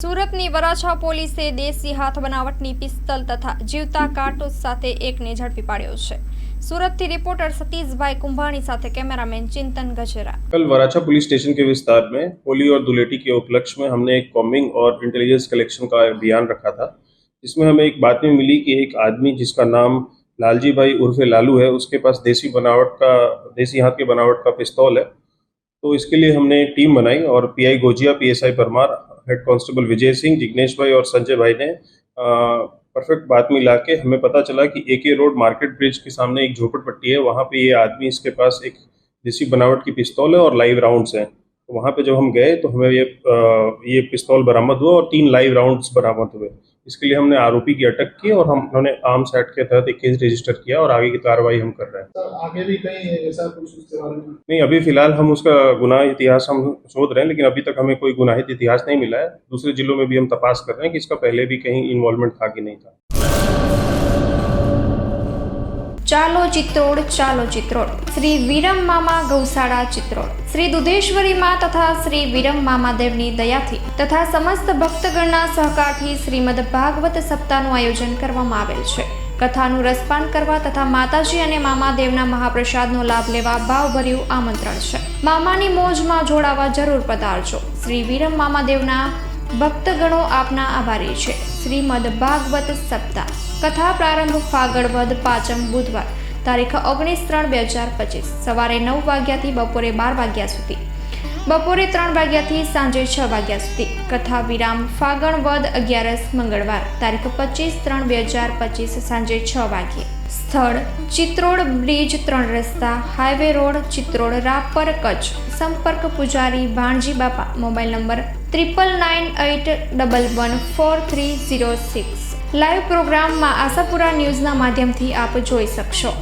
સુરતની વરાછા પોલીસે દેશી હાથ બનાવટની પિસ્તલ તથા જીવતા કારતૂસ સાથે એકને ઝડપી પાડ્યો છે। सूरत रिपोर्टर सतीश भाई कुंभानी साथे कैमरामैन चिंतन गजेरा। कल वराछा पुलिस स्टेशन के विस्तार में होली और धुलेटी के उपलक्ष्य में हमने एक कॉम्बिंग और इंटेलिजेंस कलेक्शन का अभियान रखा था, जिसमें हमें एक बातमी मिली कि एक आदमी जिसका नाम लालजी भाई उर्फे लालू है, उसके पास देसी हाथ के बनावट का पिस्तौल है। तो इसके लिए हमने एक टीम बनाई और PI Gojiya, PSI Parmar, head constable Vijay Singh, Jignesh bhai और संजय भाई ने परफेक्ट बात मिला के हमें पता चला कि एके रोड मार्केट ब्रिज के सामने एक झोपड़पट्टी है, वहाँ पे ये आदमी, इसके पास एक देसी बनावट की पिस्तौल है और लाइव राउंड्स हैं। तो वहाँ पे जब हम गए तो हमें ये पिस्तौल बरामद हुआ और 3 लाइव राउंड्स बरामद हुए। इसके लिए हमने आरोपी की अटक की और उन्होंने आर्म्स एक्ट के तहत एक केस रजिस्टर किया और आगे की कार्रवाई हम कर रहे हैं। सर, आगे भी कहीं ऐसा कुछ उसके बारे में? नहीं, अभी फिलहाल हम उसका गुनाह इतिहास हम शोध रहे हैं, लेकिन अभी तक हमें कोई गुनाहित इतिहास नहीं मिला है। दूसरे जिलों में भी हम तपास कर रहे हैं कि इसका पहले भी कहीं इन्वॉल्वमेंट था कि नहीं था। चालो चित्रोड श्री वीरम मामा गौशाळा चित्रोड श्री दुधेश्वरी माँ तथा श्री वीरम मामादेवनी दयाथी तथा समस्त भक्तगणना सहकारथी श्रीमद भागवत सप्ताहનું આયોજન કરવામાં આવેલ છે। કથાનું રસપાન કરવા તથા માતાજી અને મામાદેવના મહાપ્રસાદનો લાભ લેવા ભાવભર્યું આમંત્રણ છે। મામાની મોજમાં જોડાવા જરૂર પધારજો। શ્રી વીરમ મામાદેવના ભક્તગણો આપના આભારી છે। શ્રીમદ ભાગવત સપ્તાહ કથા પ્રારંભ ફાગણ વદ 5 બુધવાર તારીખ 19/3/2025 સવારે 9 વાગ્યાથી બપોરે 12 વાગ્યા સુધી, બપોરે 3 વાગ્યાથી સાંજે 6 વાગ્યા સુધી। કથા વિરામ ફાગણ વદ 11 મંગળવાર તારીખ 25/3/2025 સાંજે 6 વાગ્યે। સ્થળ ચિત્રોડ બ્રિજ 3 રસ્તા હાઈવે રોડ ચિત્રોડ રાપર કચ્છ। સંપર્ક પૂજારી ભાણજી બાપા। Mobile number 9998114306। લાઈવ પ્રોગ્રામમાં આશાપુરા ન્યૂઝના માધ્યમથી આપ જોઈ શકશો।